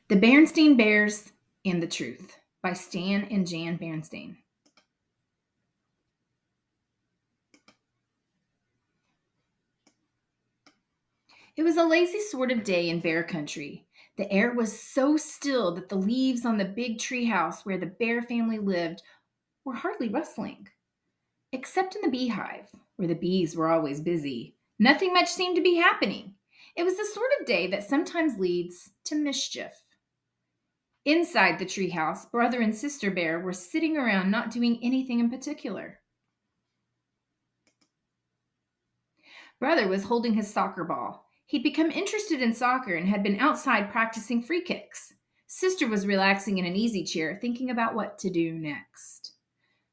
The Berenstain Bears and the Truth by Stan and Jan Berenstain. It was a lazy sort of day in bear country. The air was so still that the leaves on the big tree house where the bear family lived were hardly rustling. Except in the beehive, where the bees were always busy, nothing much seemed to be happening. It was the sort of day that sometimes leads to mischief. Inside the treehouse, brother and sister bear were sitting around not doing anything in particular. Brother was holding his soccer ball. He'd become interested in soccer and had been outside practicing free kicks. Sister was relaxing in an easy chair, thinking about what to do next.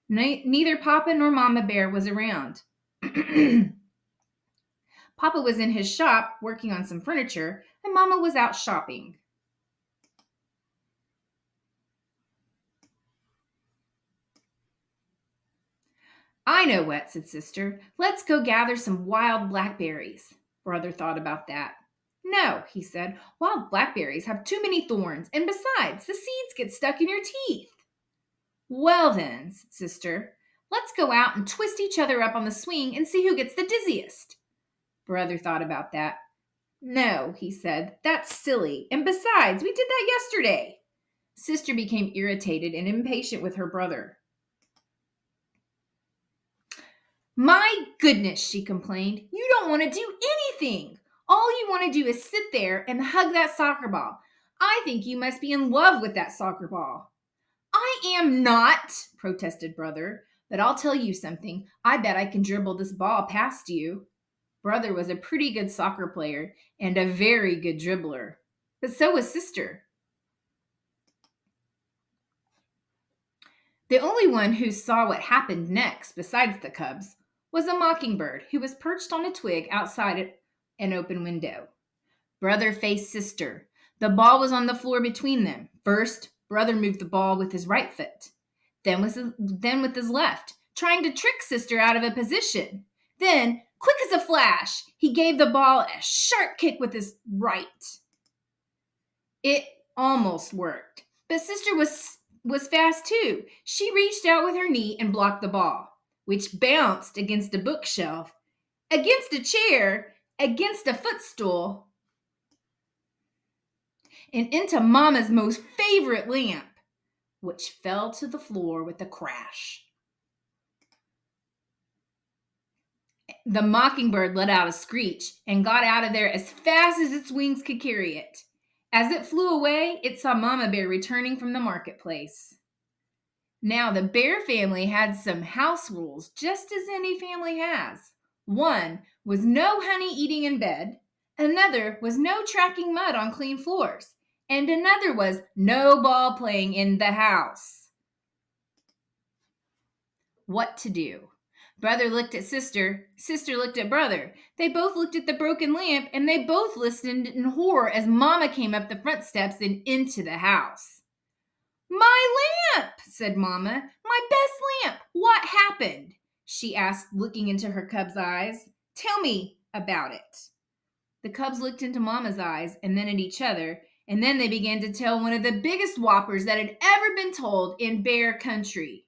Neither Papa nor Mama Bear was around. Papa was in his shop working on some furniture, and Mama was out shopping. I know what, said Sister. Let's go gather some wild blackberries. Brother thought about that. No, he said. Wild blackberries have too many thorns, and besides, the seeds get stuck in your teeth. Well, then, said Sister, let's go out and twist each other up on the swing and see who gets the dizziest. Brother thought about that. No, he said, that's silly, and besides, we did that yesterday. Sister became irritated and impatient with her brother. My goodness, she complained. You don't want to do anything. All you want to do is sit there and hug that soccer ball. I think you must be in love with that soccer ball. I am not, protested Brother. But I'll tell you something. I bet I can dribble this ball past you. Brother was a pretty good soccer player and a very good dribbler. But so was Sister. The only one who saw what happened next, besides the cubs, was a mockingbird who was perched on a twig outside an open window. Brother faced Sister. The ball was on the floor between them. First, Brother moved the ball with his right foot, then with his left, trying to trick Sister out of a position. Then, quick as a flash, he gave the ball a sharp kick with his right. It almost worked, but Sister was fast too. She reached out with her knee and blocked the ball, which bounced against a bookshelf, against a chair, against a footstool, and into Mama's most favorite lamp, which fell to the floor with a crash. The mockingbird let out a screech and got out of there as fast as its wings could carry it. As it flew away, it saw Mama Bear returning from the marketplace. Now, the bear family had some house rules, just as any family has. One was no honey eating in bed. Another was no tracking mud on clean floors. And another was no ball playing in the house. What to do? Brother looked at Sister. Sister looked at Brother. They both looked at the broken lamp, and they both listened in horror as Mama came up the front steps and into the house. My lamp, said Mama. My best lamp. What happened? She asked, looking into her cub's eyes. Tell me about it. The cubs looked into Mama's eyes and then at each other, and then they began to tell one of the biggest whoppers that had ever been told in bear country.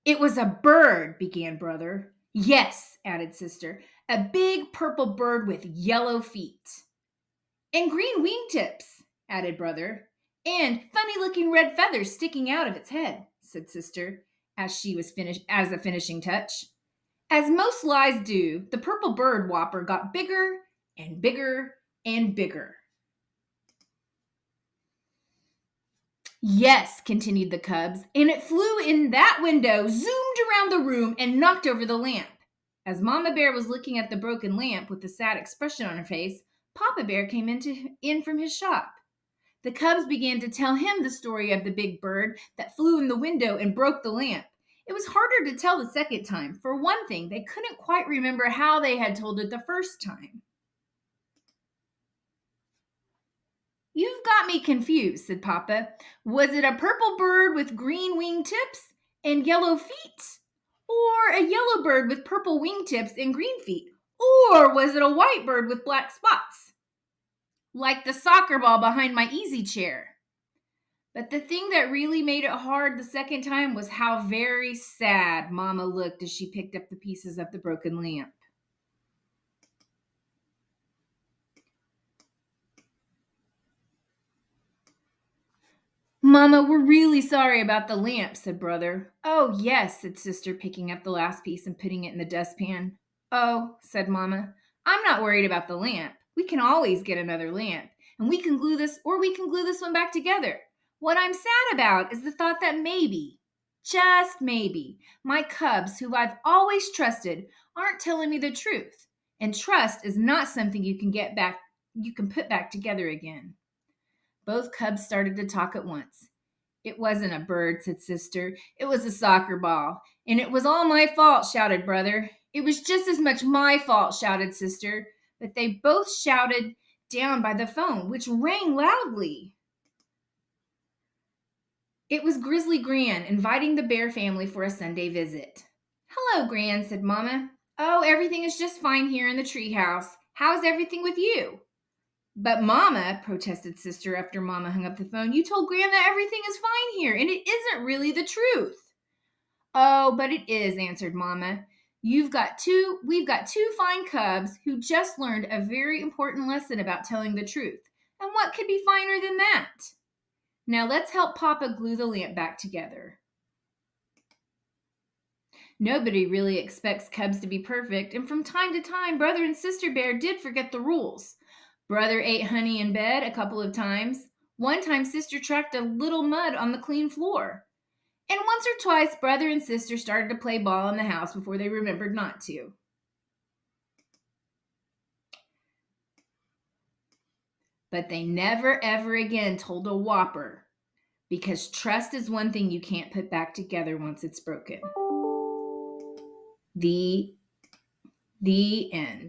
It was a bird, began Brother. Yes, added Sister, a big purple bird with yellow feet. And green wingtips, added Brother. And funny-looking red feathers sticking out of its head, said Sister, as a finishing touch. As most lies do, the purple bird whopper got bigger and bigger and bigger. Yes, continued the cubs, and it flew in that window, zoomed around the room, and knocked over the lamp. As Mama Bear was looking at the broken lamp with a sad expression on her face, Papa Bear came in from his shop. The cubs began to tell him the story of the big bird that flew in the window and broke the lamp. It was harder to tell the second time. For one thing, they couldn't quite remember how they had told it the first time. You've got me confused, said Papa. Was it a purple bird with green wing tips and yellow feet? Or a yellow bird with purple wing tips and green feet? Or was it a white bird with black spots? like the soccer ball behind my easy chair. But the thing that really made it hard the second time was how very sad Mama looked as she picked up the pieces of the broken lamp. Mama, we're really sorry about the lamp, said Brother. Oh, yes, said Sister, picking up the last piece and putting it in the dustpan. Oh, said Mama, I'm not worried about the lamp. We can always get another lamp, and we can glue this one back together. What I'm sad about is the thought that maybe, just maybe, my cubs, who I've always trusted, aren't telling me the truth. And trust is not something you can put back together again. Both cubs started to talk at once. It wasn't a bird, said Sister. It was a soccer ball. And it was all my fault, shouted Brother. It was just as much my fault, shouted Sister. But they both shouted down by the phone, which rang loudly. It was Grizzly Gran inviting the Bear family for a Sunday visit. Hello, Gran, said Mama. Oh, everything is just fine here in the treehouse. How's everything with you? But Mama, protested Sister after Mama hung up the phone, you told Gran that everything is fine here, and it isn't really the truth. Oh, but it is, answered Mama. We've got two fine cubs who just learned a very important lesson about telling the truth. And what could be finer than that? Now let's help Papa glue the lamp back together. Nobody really expects cubs to be perfect, and from time to time, Brother and Sister Bear did forget the rules. Brother ate honey in bed a couple of times. One time, Sister tracked a little mud on the clean floor. And once or twice, Brother and Sister started to play ball in the house before they remembered not to. But they never, ever again told a whopper, because trust is one thing you can't put back together once it's broken. The end.